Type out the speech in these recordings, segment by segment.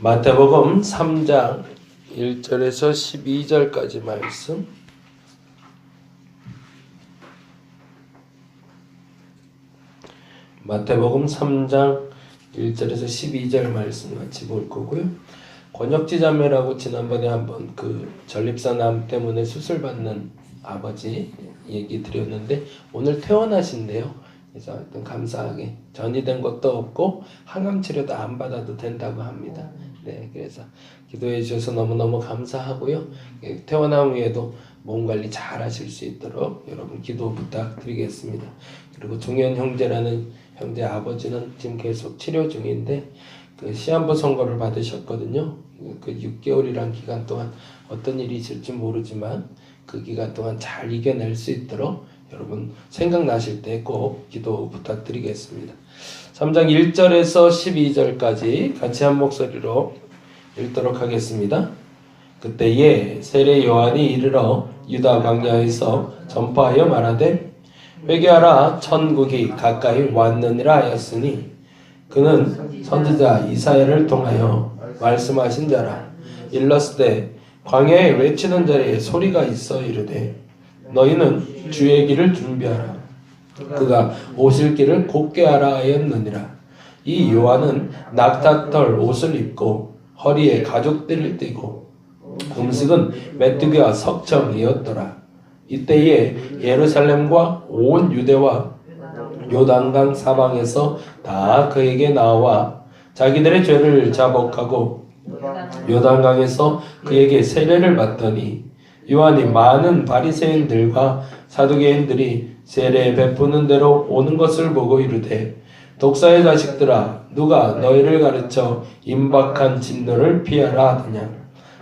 마태복음 3장 1절에서 12절까지 말씀. 마태복음 3장 1절에서 12절 말씀 같이 볼 거고요. 권혁지 자매라고 지난번에 한번 그 전립선암 때문에 수술받는 아버지 얘기 드렸는데 오늘 퇴원하신대요. 그래서 하여튼 감사하게 전이된 것도 없고 항암 치료도 안 받아도 된다고 합니다. 네, 그래서 기도해 주셔서 너무너무 감사하고요. 퇴원함 후에도 몸 관리 잘 하실 수 있도록 여러분 기도 부탁드리겠습니다. 그리고 종현 형제라는 형제 아버지는 지금 계속 치료 중인데 그 시한부 선고를 받으셨거든요. 그 6개월이란 기간 동안 어떤 일이 있을지 모르지만 그 기간 동안 잘 이겨낼 수 있도록 여러분 생각나실 때 꼭 기도 부탁드리겠습니다. 3장 1절에서 12절까지 같이 한 목소리로 읽도록 하겠습니다. 그때에 세례 요한이 이르러 유다 광야에서 전파하여 말하되 회개하라 천국이 가까이 왔느니라 하였으니 그는 선지자 이사야를 통하여 말씀하신 자라. 일렀으되 광야에 외치는 자리에 소리가 있어 이르되 너희는 주의 길을 준비하라. 그가 오실 길을 곧게 하라 하였느니라. 이 요한은 낙타털 옷을 입고 허리에 가죽띠를 띠고 음식은 메뚜기와 석청이었더라. 이때에 예루살렘과 온 유대와 요단강 사방에서 다 그에게 나와 자기들의 죄를 자복하고 요단강에서 그에게 세례를 받더니 요한이 많은 바리새인들과 사두개인들이 세례 베푸는 대로 오는 것을 보고 이르되 독사의 자식들아 누가 너희를 가르쳐 임박한 진노를 피하라 하더냐.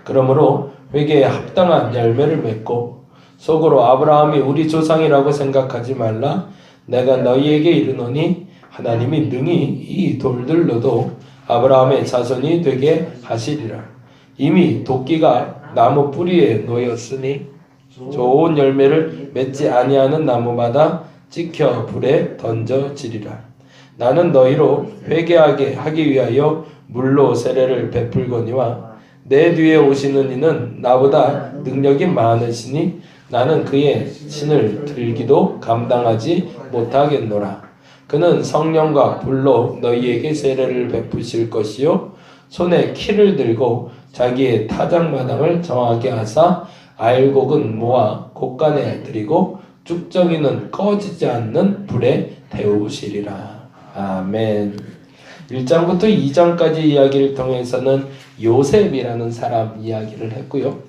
그러므로 회개에 합당한 열매를 맺고 속으로 아브라함이 우리 조상이라고 생각하지 말라. 내가 너희에게 이르노니 하나님이 능히 이 돌들로도 아브라함의 자손이 되게 하시리라. 이미 도끼가 나무 뿌리에 놓였으니 좋은 열매를 맺지 아니하는 나무마다 찍혀 불에 던져지리라. 나는 너희로 회개하게 하기 위하여 물로 세례를 베풀거니와 내 뒤에 오시는 이는 나보다 능력이 많으시니 나는 그의 신을 들기도 감당하지 못하겠노라. 그는 성령과 불로 너희에게 세례를 베푸실 것이요 손에 키를 들고 자기의 타작마당을 정하게 하사 알곡은 모아 곡간에 들이고 쭉정이는 꺼지지 않는 불에 데우시리라. 아멘. 1장부터 2장까지 이야기를 통해서는 요셉이라는 사람 이야기를 했고요.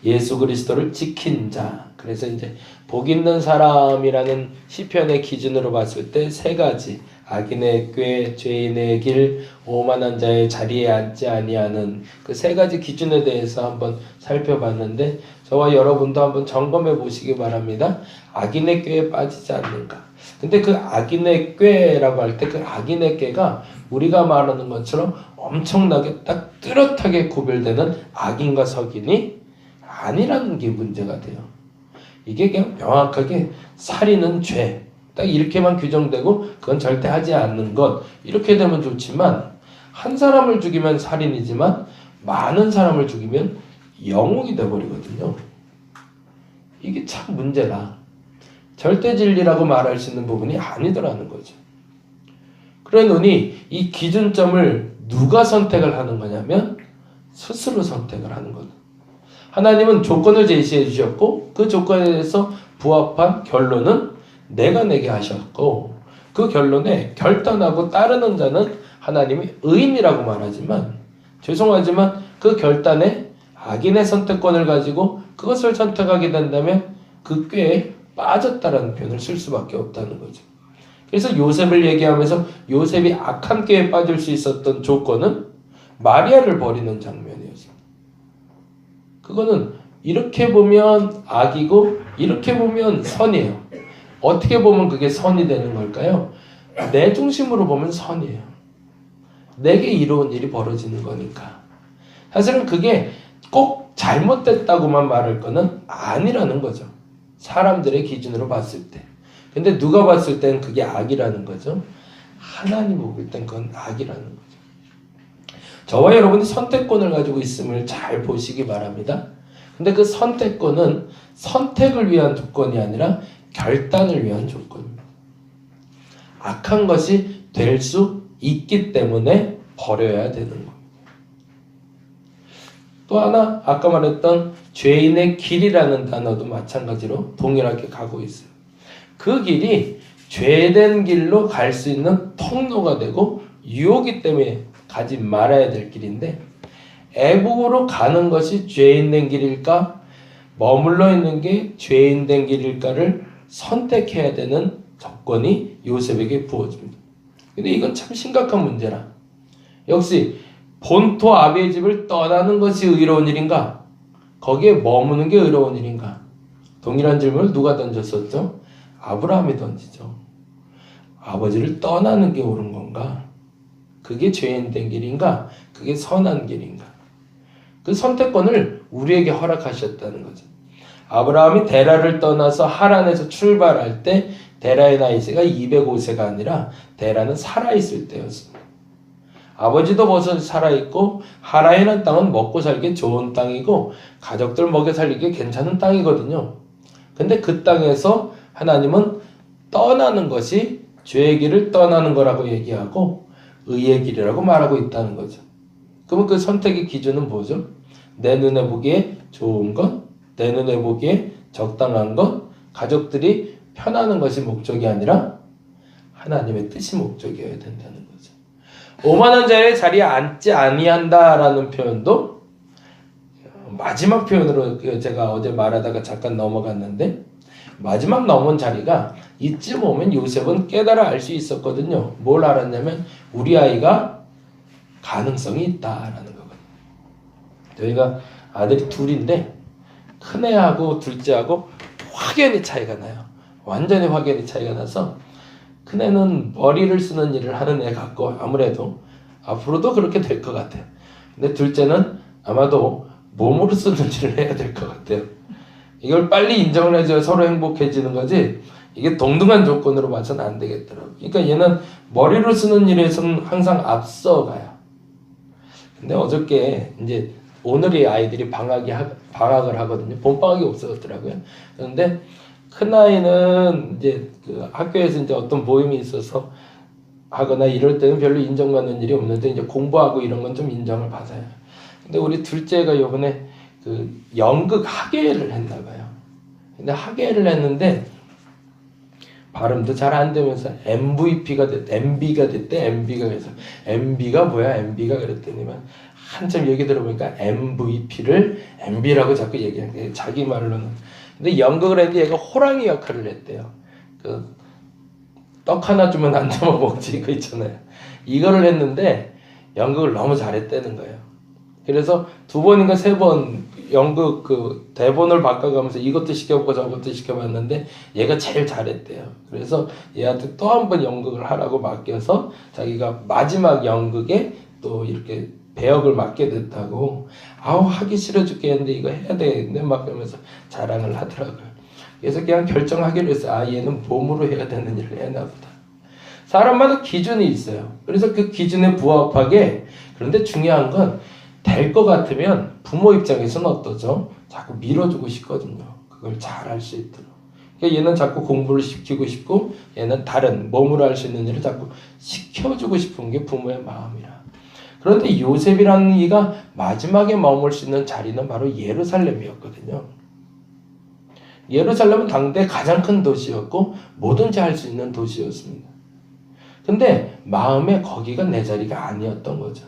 예수 그리스도를 지킨 자. 그래서 이제 복 있는 사람이라는 시편의 기준으로 봤을 때 세 가지. 악인의 꾀, 죄인의 길, 오만한 자의 자리에 앉지 아니하는 그 세 가지 기준에 대해서 한번 살펴봤는데 저와 여러분도 한번 점검해 보시기 바랍니다. 악인의 꾀에 빠지지 않는가. 근데 그 악인의 꾀라고 할 때 그 악인의 꾀가 우리가 말하는 것처럼 엄청나게 딱 뚜렷하게 구별되는 악인과 석인이 아니라는 게 문제가 돼요. 이게 그냥 명확하게 살인은 죄. 딱 이렇게만 규정되고 그건 절대 하지 않는 것. 이렇게 되면 좋지만 한 사람을 죽이면 살인이지만 많은 사람을 죽이면 영웅이 돼버리거든요. 이게 참 문제라. 절대 진리라고 말할 수 있는 부분이 아니더라는 거죠. 그러니 이 기준점을 누가 선택을 하는 거냐면 스스로 선택을 하는 거죠. 하나님은 조건을 제시해 주셨고 그 조건에 대해서 부합한 결론은 내가 내게 하셨고 그 결론에 결단하고 따르는 자는 하나님이 의인이라고 말하지만 죄송하지만 그 결단에 악인의 선택권을 가지고 그것을 선택하게 된다면 그 꾀에 빠졌다라는 표현을 쓸 수밖에 없다는 거죠. 그래서 요셉을 얘기하면서 요셉이 악한 꾀에 빠질 수 있었던 조건은 마리아를 버리는 장면이었어요. 그거는 이렇게 보면 악이고 이렇게 보면 선이에요. 어떻게 보면 그게 선이 되는 걸까요? 내 중심으로 보면 선이에요. 내게 이로운 일이 벌어지는 거니까. 사실은 그게 꼭 잘못됐다고만 말할 거는 아니라는 거죠. 사람들의 기준으로 봤을 때. 근데 누가 봤을 땐 그게 악이라는 거죠. 하나님 보실 땐 그건 악이라는 거죠. 저와 여러분이 선택권을 가지고 있음을 잘 보시기 바랍니다. 근데 그 선택권은 선택을 위한 조건이 아니라 결단을 위한 조건입니다. 악한 것이 될 수 있기 때문에 버려야 되는 겁니다. 또 하나 아까 말했던 죄인의 길이라는 단어도 마찬가지로 동일하게 가고 있어요. 그 길이 죄된 길로 갈 수 있는 통로가 되고 유혹이 때문에 가지 말아야 될 길인데, 애국으로 가는 것이 죄인 된 길일까, 머물러 있는 게 죄인 된 길일까를 선택해야 되는 조건이 요셉에게 부어집니다. 근데 이건 참 심각한 문제라. 역시 본토 아비의 집을 떠나는 것이 의로운 일인가? 거기에 머무는 게 의로운 일인가? 동일한 질문을 누가 던졌었죠? 아브라함이 던지죠. 아버지를 떠나는 게 옳은 건가? 그게 죄인 된 길인가? 그게 선한 길인가? 그 선택권을 우리에게 허락하셨다는 거죠. 아브라함이 데라를 떠나서 하란에서 출발할 때 데라의 나이가 205세가 아니라 데라는 살아있을 때였습니다. 아버지도 벌써 살아있고 하란이라는 땅은 먹고 살기 좋은 땅이고 가족들 먹여 살리기 괜찮은 땅이거든요. 근데 그 땅에서 하나님은 떠나는 것이 죄의 길을 떠나는 거라고 얘기하고 의의 길이라고 말하고 있다는 거죠. 그러면 그 선택의 기준은 뭐죠? 내 눈에 보기에 좋은 것, 내 눈에 보기에 적당한 것, 가족들이 편하는 것이 목적이 아니라 하나님의 뜻이 목적이어야 된다는 거죠. 오만한 자의 자리에 앉지 아니한다라는 표현도 마지막 표현으로 제가 어제 말하다가 잠깐 넘어갔는데, 마지막 넘은 자리가 이쯤 오면 요셉은 깨달아 알 수 있었거든요. 뭘 알았냐면 우리 아이가 가능성이 있다라는 거거든요. 저희가 아들이 둘인데 큰애하고 둘째하고 확연히 차이가 나요. 완전히 확연히 차이가 나서 큰애는 머리를 쓰는 일을 하는 애 같고 아무래도 앞으로도 그렇게 될 것 같아요. 근데 둘째는 아마도 몸으로 쓰는 일을 해야 될 것 같아요. 이걸 빨리 인정을 해줘야 서로 행복해지는 거지, 이게 동등한 조건으로 봐서는 안 되겠더라고요. 그러니까 얘는 머리로 쓰는 일에서는 항상 앞서가요. 근데 어저께 이제 오늘이 아이들이 방학을 하거든요. 봄방학이 없었더라고요. 그런데 큰아이는 이제 그 학교에서 이제 어떤 모임이 있어서 하거나 이럴 때는 별로 인정받는 일이 없는데 이제 공부하고 이런 건 좀 인정을 받아요. 근데 우리 둘째가 요번에 그 연극 학예를 했나 봐요. 근데 학예를 했는데 발음도 잘 안 되면서 MVP가 됐대, MB가 됐대, MB가 그래서 MB가 뭐야, MB가 그랬더니만 한참 얘기 들어보니까 MVP를 MB라고 자꾸 얘기하는 자기 말로는. 근데 연극을 했는데 얘가 호랑이 역할을 했대요. 그 떡 하나 주면 안 잡아 먹지 그 있잖아요. 이거를 했는데 연극을 너무 잘했다는 거예요. 그래서 2번인가 3번 연극 그 대본을 바꿔가면서 이것도 시켜보고 저것도 시켜봤는데 얘가 제일 잘했대요. 그래서 얘한테 또 한 번 연극을 하라고 맡겨서 자기가 마지막 연극에 또 이렇게 배역을 맡게 됐다고. 아우 하기 싫어 죽겠는데 이거 해야 되겠네 막 그러면서 자랑을 하더라고요. 그래서 그냥 결정하기로 했어요. 아 얘는 몸으로 해야 되는 일을 해나 보다. 사람마다 기준이 있어요. 그래서 그 기준에 부합하게, 그런데 중요한 건 될 것 같으면 부모 입장에서는 어떠죠? 자꾸 밀어주고 싶거든요. 그걸 잘 할 수 있도록. 그러니까 얘는 자꾸 공부를 시키고 싶고 얘는 다른 몸으로 할 수 있는 일을 자꾸 시켜주고 싶은 게 부모의 마음이라. 그런데 요셉이라는 이가 마지막에 머물 수 있는 자리는 바로 예루살렘이었거든요. 예루살렘은 당대 가장 큰 도시였고 뭐든지 할 수 있는 도시였습니다. 근데 마음에 거기가 내 자리가 아니었던 거죠.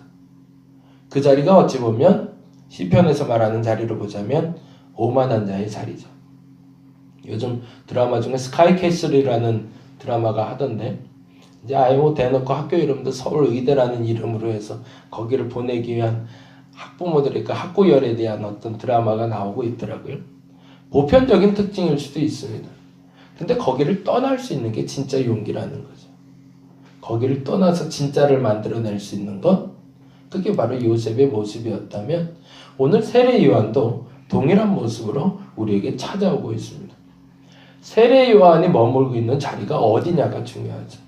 그 자리가 어찌 보면 시편에서 말하는 자리로 보자면 오만한 자의 자리죠. 요즘 드라마 중에 스카이캐슬이라는 드라마가 하던데, 이제 아예 뭐 대놓고 학교 이름도 서울의대라는 이름으로 해서 거기를 보내기 위한 학부모들의 그 학구열에 대한 어떤 드라마가 나오고 있더라고요. 보편적인 특징일 수도 있습니다. 근데 거기를 떠날 수 있는 게 진짜 용기라는 거죠. 거기를 떠나서 진짜를 만들어낼 수 있는 것, 그게 바로 요셉의 모습이었다면 오늘 세례 요한도 동일한 모습으로 우리에게 찾아오고 있습니다. 세례 요한이 머물고 있는 자리가 어디냐가 중요하죠.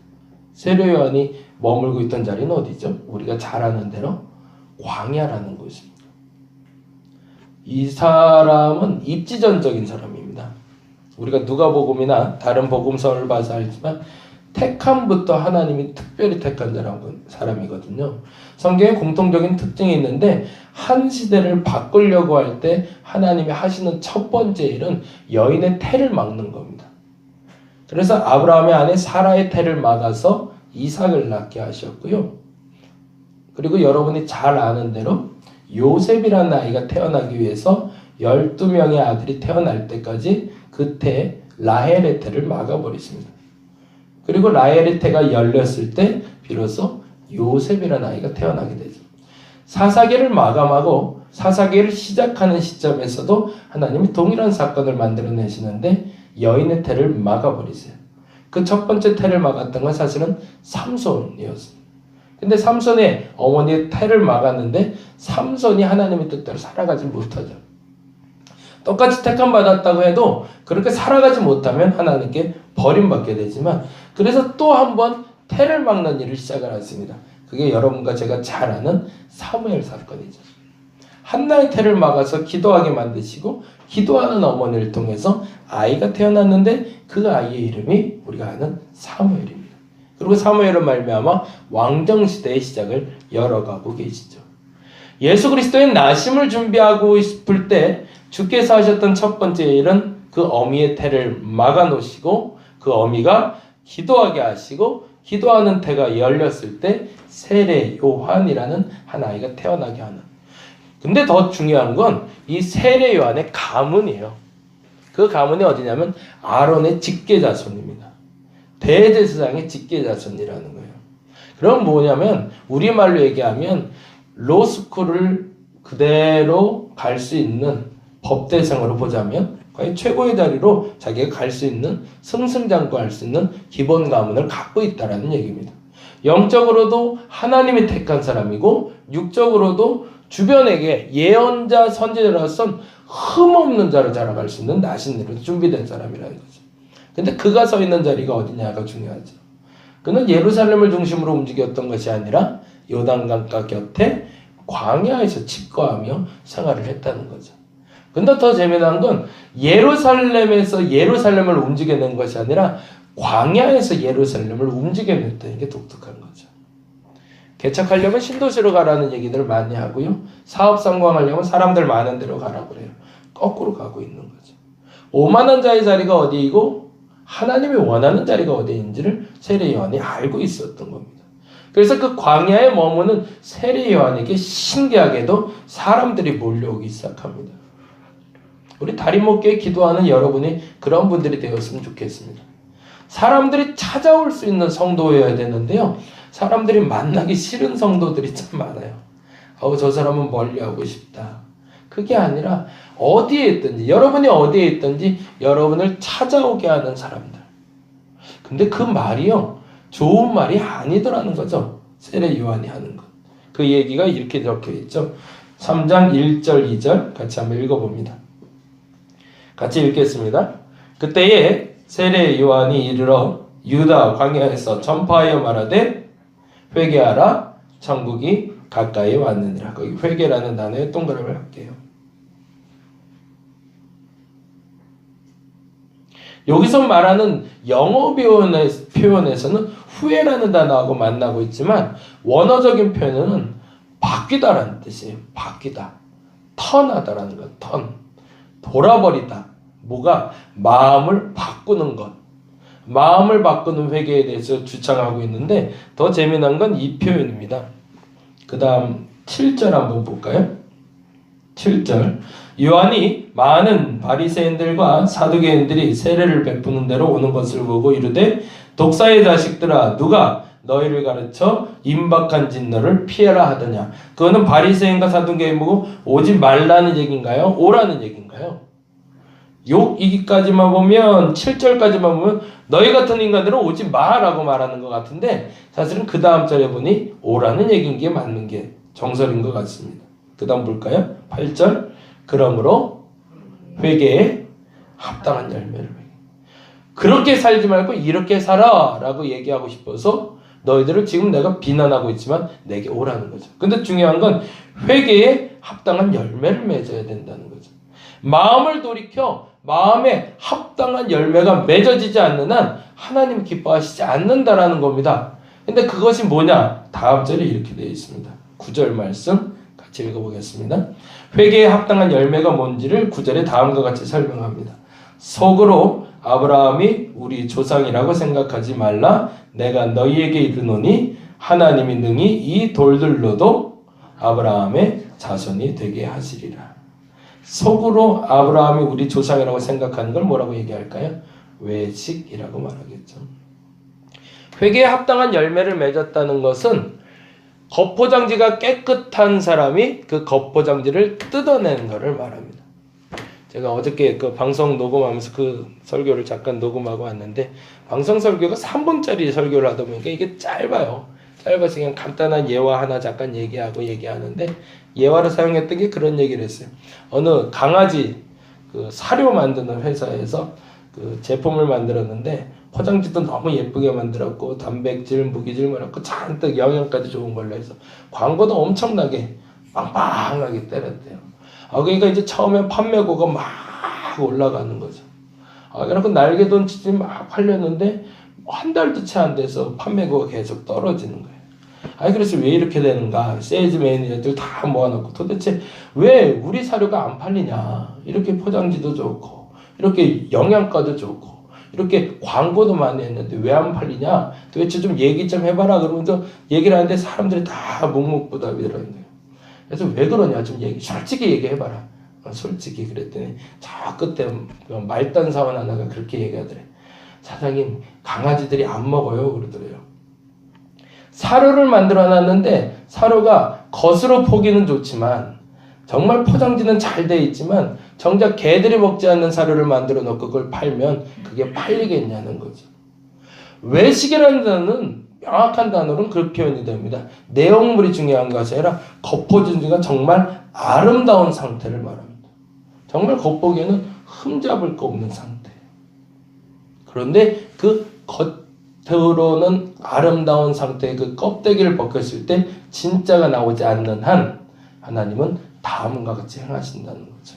세례 요한이 머물고 있던 자리는 어디죠? 우리가 잘 아는 대로 광야라는 곳입니다. 이 사람은 입지전적인 사람입니다. 우리가 누가복음이나 다른 복음서를 봐서 알지만 택함부터 하나님이 특별히 택한 사람이거든요. 성경에 공통적인 특징이 있는데 한 시대를 바꾸려고 할 때 하나님이 하시는 첫 번째 일은 여인의 태를 막는 겁니다. 그래서 아브라함의 아내 사라의 태를 막아서 이삭을 낳게 하셨고요. 그리고 여러분이 잘 아는 대로 요셉이라는 아이가 태어나기 위해서 12명의 아들이 태어날 때까지 그 태, 라헬의 태를 막아버렸습니다. 그리고 라헬의 태가 열렸을 때 비로소 요셉이라는 아이가 태어나게 되죠. 사사기를 마감하고 사사기를 시작하는 시점에서도 하나님이 동일한 사건을 만들어내시는데 여인의 태를 막아버리세요. 그 첫 번째 태를 막았던 건 사실은 삼손이었습니다. 근데 삼손의 어머니의 태를 막았는데 삼손이 하나님의 뜻대로 살아가지 못하죠. 똑같이 택함 받았다고 해도 그렇게 살아가지 못하면 하나님께 버림받게 되지만 그래서 또 한 번 태를 막는 일을 시작을 했습니다. 그게 여러분과 제가 잘 아는 사무엘 사건이죠. 한나의 태를 막아서 기도하게 만드시고 기도하는 어머니를 통해서 아이가 태어났는데 그 아이의 이름이 우리가 아는 사무엘입니다. 그리고 사무엘은 말미암아 왕정시대의 시작을 열어가고 계시죠. 예수 그리스도의 나심을 준비하고 싶을 때 주께서 하셨던 첫 번째 일은 그 어미의 태를 막아놓으시고 그 어미가 기도하게 하시고 기도하는 태가 열렸을 때 세례 요한이라는 한 아이가 태어나게 하는. 근데 더 중요한 건 이 세례 요한의 가문이에요. 그 가문이 어디냐면 아론의 직계자손입니다. 대제사장의 직계자손이라는 거예요. 그럼 뭐냐면 우리말로 얘기하면 로스쿨을 그대로 갈 수 있는 법대생으로 보자면 거의 최고의 자리로 자기가 갈 수 있는 승승장구할 수 있는 기본 가문을 갖고 있다라는 얘기입니다. 영적으로도 하나님이 택한 사람이고 육적으로도 주변에게 예언자 선지자로서 흠없는 자로 자라갈 수 있는 나신으로 준비된 사람이라는 거죠. 근데 그가 서 있는 자리가 어디냐가 중요하죠. 그는 예루살렘을 중심으로 움직였던 것이 아니라 요단강가 곁에 광야에서 집거하며 생활을 했다는 거죠. 근데 더 재미난 건 예루살렘에서 예루살렘을 움직여낸 것이 아니라 광야에서 예루살렘을 움직여냈다는 게 독특한 거죠. 개척하려면 신도시로 가라는 얘기들 많이 하고요. 사업 성공하려면 사람들 많은 데로 가라고 그래요. 거꾸로 가고 있는 거죠. 오만한 자의 자리가 어디이고 하나님이 원하는 자리가 어디인지를 세례 요한이 알고 있었던 겁니다. 그래서 그 광야에 머무는 세례 요한에게 신기하게도 사람들이 몰려오기 시작합니다. 우리 다림목교에 기도하는 여러분이 그런 분들이 되었으면 좋겠습니다. 사람들이 찾아올 수 있는 성도여야 되는데요. 사람들이 만나기 싫은 성도들이 참 많아요. 저 사람은 멀리하고 싶다. 그게 아니라 어디에 있든지 여러분이 어디에 있든지 여러분을 찾아오게 하는 사람들. 근데 그 말이요. 좋은 말이 아니더라는 거죠. 세례 요한이 하는 것. 그 얘기가 이렇게 적혀 있죠. 3장 1절 2절 같이 한번 읽어봅니다. 같이 읽겠습니다. 그때에 세례 요한이 이르러 유다 광야에서 전파하여 말하되 회개하라 천국이 가까이 왔느니라. 거기 회개라는 단어에 동그라미를 할게요. 여기서 말하는 영어 표현에서는 후회라는 단어하고 만나고 있지만 원어적인 표현은 바뀌다라는 뜻이에요. 바뀌다. 턴하다라는 것. 턴. 돌아버리다. 뭐가? 마음을 바꾸는 것. 마음을 바꾸는 회개에 대해서 주창하고 있는데 더 재미난 건 이 표현입니다. 그 다음 7절 한번 볼까요? 7절 요한이 많은 바리새인들과 사두개인들이 세례를 베푸는 대로 오는 것을 보고 이르되 독사의 자식들아 누가 너희를 가르쳐 임박한 진노를 피해라 하더냐. 그거는 바리새인과 사두개인 보고 오지 말라는 얘기인가요? 오라는 얘기인가요? 여기까지만 보면 7절까지만 보면 너희 같은 인간들은 오지 마라고 말하는 것 같은데 사실은 그 다음 절에 보니 오라는 얘기인 게 맞는 게 정설인 것 같습니다. 그 다음 볼까요? 8절 그러므로 회개에 합당한 열매를 그렇게 살지 말고 이렇게 살아 라고 얘기하고 싶어서 너희들을 지금 내가 비난하고 있지만 내게 오라는 거죠. 근데 중요한 건 회개에 합당한 열매를 맺어야 된다는 거죠. 마음을 돌이켜 마음에 합당한 열매가 맺어지지 않는 한 하나님 기뻐하시지 않는다라는 겁니다. 근데 그것이 뭐냐? 다음 절에 이렇게 되어 있습니다. 9절 말씀 같이 읽어보겠습니다. 회개에 합당한 열매가 뭔지를 9절에 다음과 같이 설명합니다. 속으로 아브라함이 우리 조상이라고 생각하지 말라. 내가 너희에게 이르노니 하나님이 능히 이 돌들로도 아브라함의 자손이 되게 하시리라. 속으로 아브라함이 우리 조상이라고 생각하는 걸 뭐라고 얘기할까요? 외식이라고 말하겠죠. 회개에 합당한 열매를 맺었다는 것은 겉포장지가 깨끗한 사람이 그 겉포장지를 뜯어내는 것을 말합니다. 제가 어저께 그 방송 녹음하면서 그 설교를 잠깐 녹음하고 왔는데 방송 설교가 3분짜리 설교를 하다 보니까 이게 짧아요. 짧아서 그냥 간단한 예화 하나 잠깐 얘기하는데 예화를 사용했던 게 그런 얘기를 했어요. 어느 강아지 그 사료 만드는 회사에서 그 제품을 만들었는데 포장지도 너무 예쁘게 만들었고 단백질, 무기질 많았고 잔뜩 영양까지 좋은 걸로 해서 광고도 엄청나게 빵빵하게 때렸대요. 그러니까 이제 처음에 판매고가 막 올라가는 거죠. 그래서 날개돈 치지 막 팔렸는데 한 달도 채 안 돼서 판매고가 계속 떨어지는 거예요. 그래서 왜 이렇게 되는가? 세일즈 매니저들 다 모아놓고 도대체 왜 우리 사료가 안 팔리냐? 이렇게 포장지도 좋고 이렇게 영양가도 좋고 이렇게 광고도 많이 했는데 왜 안 팔리냐? 도대체 좀 얘기 좀 해봐라. 그러면서 얘기를 하는데 사람들이 다 묵묵부답이 들어있는 거예요. 그래서 왜 그러냐? 좀 솔직히 얘기해봐라. 솔직히 그랬더니 저 끝에 말단 사원 하나가 그렇게 얘기하더래. 사장님, 강아지들이 안 먹어요. 그러더래요. 사료를 만들어 놨는데 사료가 겉으로 보기는 좋지만 정말 포장지는 잘 돼 있지만 정작 개들이 먹지 않는 사료를 만들어 놓고 그걸 팔면 그게 팔리겠냐는 거죠. 외식이라는 단어는 명확한 단어로는 그렇게 표현이 됩니다. 내용물이 중요한 것이 아니라 겉포장지가 정말 아름다운 상태를 말합니다. 정말 겉보기에는 흠잡을 거 없는 상태. 그런데 그 겉으로는 아름다운 상태의 그 껍데기를 벗겼을 때 진짜가 나오지 않는 한 하나님은 다음과 같이 행하신다는 거죠.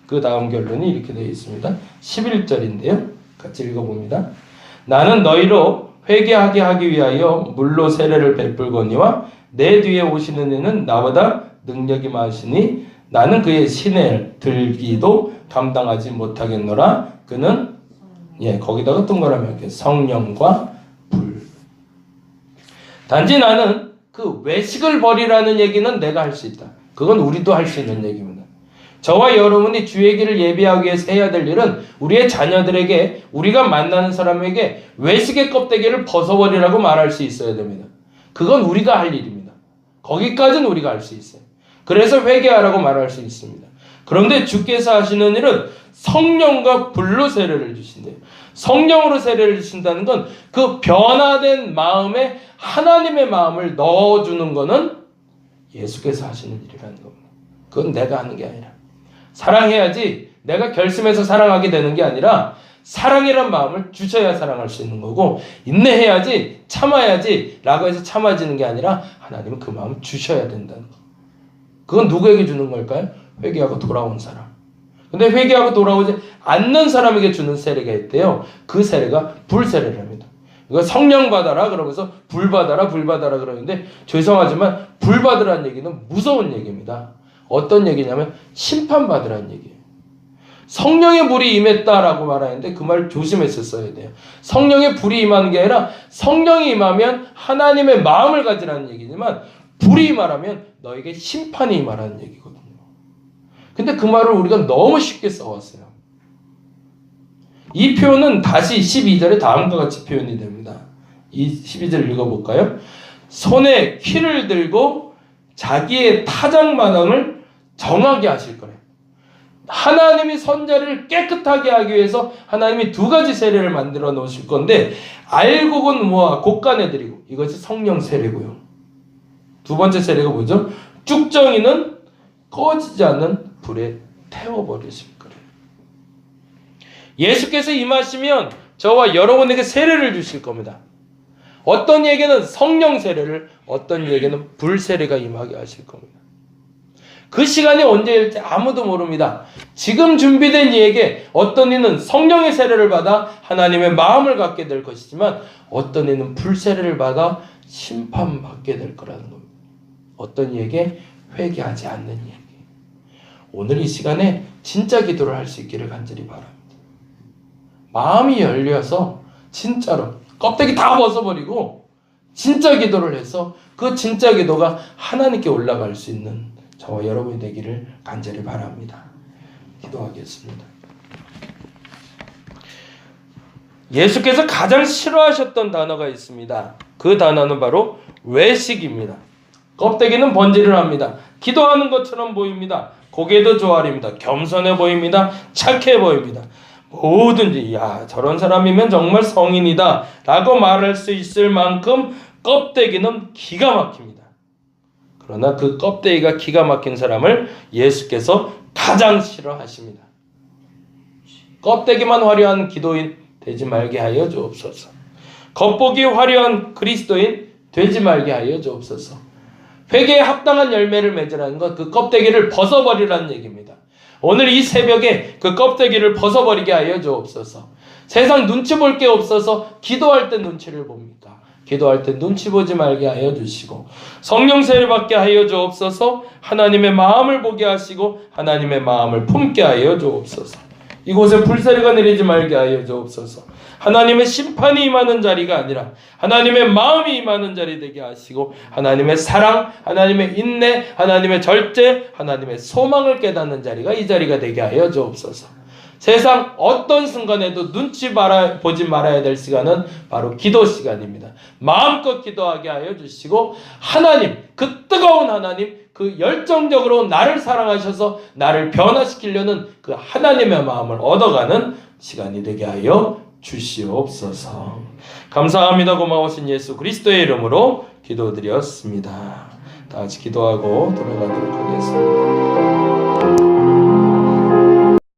그 다음 결론이 이렇게 되어 있습니다. 11절인데요. 같이 읽어봅니다. 나는 너희로 회개하게 하기 위하여 물로 세례를 베풀거니와 내 뒤에 오시는 이는 나보다 능력이 많으시니 나는 그의 시내를 들기도 감당하지 못하겠노라. 그는 거기다가 동그라미 이렇게 성령과 불. 단지 나는 그 외식을 버리라는 얘기는 내가 할 수 있다. 그건 우리도 할 수 있는 얘기입니다. 저와 여러분이 주의 길을 예비하기 위해서 해야 될 일은 우리의 자녀들에게 우리가 만나는 사람에게 외식의 껍데기를 벗어버리라고 말할 수 있어야 됩니다. 그건 우리가 할 일입니다. 거기까지는 우리가 할 수 있어요. 그래서 회개하라고 말할 수 있습니다. 그런데 주께서 하시는 일은 성령과 불로 세례를 주신대요. 성령으로 세례를 주신다는 건 그 변화된 마음에 하나님의 마음을 넣어주는 거는 예수께서 하시는 일이라는 겁니다. 그건 내가 하는 게 아니라 사랑해야지 내가 결심해서 사랑하게 되는 게 아니라 사랑이란 마음을 주셔야 사랑할 수 있는 거고 인내해야지 참아야지 라고 해서 참아지는 게 아니라 하나님은 그 마음을 주셔야 된다는 거. 그건 누구에게 주는 걸까요? 회개하고 돌아온 사람. 근데 회개하고 돌아오지 않는 사람에게 주는 세례가 있대요. 그 세례가 불세례랍니다. 이거 성령 받아라 그러면서 불 받아라 그러는데 죄송하지만 불 받으라는 얘기는 무서운 얘기입니다. 어떤 얘기냐면 심판받으라는 얘기예요. 성령의 불이 임했다라고 말하는데 그 말 조심해서 써야 돼요. 성령의 불이 임하는 게 아니라 성령이 임하면 하나님의 마음을 가지라는 얘기지만 불이 임하라면 너에게 심판이 임하라는 얘기거든요. 근데 그 말을 우리가 너무 쉽게 써왔어요. 이 표현은 다시 12절에 다음과 같이 표현이 됩니다. 이 12절 읽어볼까요? 손에 키를 들고 자기의 타작마당을 정하게 하실 거래요. 하나님이 선자를 깨끗하게 하기 위해서 하나님이 두 가지 세례를 만들어 놓으실 건데 알곡은 모아 곡간에 드리고 이것이 성령 세례고요. 두 번째 세례가 뭐죠? 쭉정이는 꺼지지 않는 불에 태워버리실 거래요. 예수께서 임하시면 저와 여러분에게 세례를 주실 겁니다. 어떤 이에게는 성령 세례를, 어떤 이에게는 불 세례가 임하게 하실 겁니다. 그 시간이 언제일지 아무도 모릅니다. 지금 준비된 이에게 어떤 이는 성령의 세례를 받아 하나님의 마음을 갖게 될 것이지만 어떤 이는 불 세례를 받아 심판받게 될 거라는 겁니다. 어떤 이에게 회개하지 않는 이에게. 오늘 이 시간에 진짜 기도를 할 수 있기를 간절히 바랍니다. 마음이 열려서 진짜로 껍데기 다 벗어버리고 진짜 기도를 해서 그 진짜 기도가 하나님께 올라갈 수 있는 저와 여러분이 되기를 간절히 바랍니다. 기도하겠습니다. 예수께서 가장 싫어하셨던 단어가 있습니다. 그 단어는 바로 외식입니다. 껍데기는 번지를 합니다. 기도하는 것처럼 보입니다. 고개도 조아립니다. 겸손해 보입니다. 착해 보입니다. 뭐든지 야 저런 사람이면 정말 성인이다 라고 말할 수 있을 만큼 껍데기는 기가 막힙니다. 그러나 그 껍데기가 기가 막힌 사람을 예수께서 가장 싫어하십니다. 껍데기만 화려한 기도인 되지 말게 하여 주옵소서. 겉보기 화려한 그리스도인 되지 말게 하여 주옵소서. 회개에 합당한 열매를 맺으라는 것, 그 껍데기를 벗어버리라는 얘기입니다. 오늘 이 새벽에 그 껍데기를 벗어버리게 하여 주옵소서. 세상 눈치 볼 게 없어서 기도할 때 눈치를 봅니까? 기도할 때 눈치 보지 말게 하여 주시고 성령 세례 받게 하여 주옵소서. 하나님의 마음을 보게 하시고 하나님의 마음을 품게 하여 주옵소서. 이곳에 불세례가 내리지 말게 하여 주옵소서. 하나님의 심판이 임하는 자리가 아니라 하나님의 마음이 임하는 자리 되게 하시고 하나님의 사랑, 하나님의 인내, 하나님의 절제, 하나님의 소망을 깨닫는 자리가 이 자리가 되게 하여 주옵소서. 세상 어떤 순간에도 눈치 보지 말아야 될 시간은 바로 기도 시간입니다. 마음껏 기도하게 하여 주시고 하나님, 그 뜨거운 하나님, 그 열정적으로 나를 사랑하셔서 나를 변화시키려는 그 하나님의 마음을 얻어가는 시간이 되게 하여 주시옵소서. 감사합니다. 고마우신 예수 그리스도의 이름으로 기도드렸습니다. 다 같이 기도하고 돌아가도록 하겠습니다.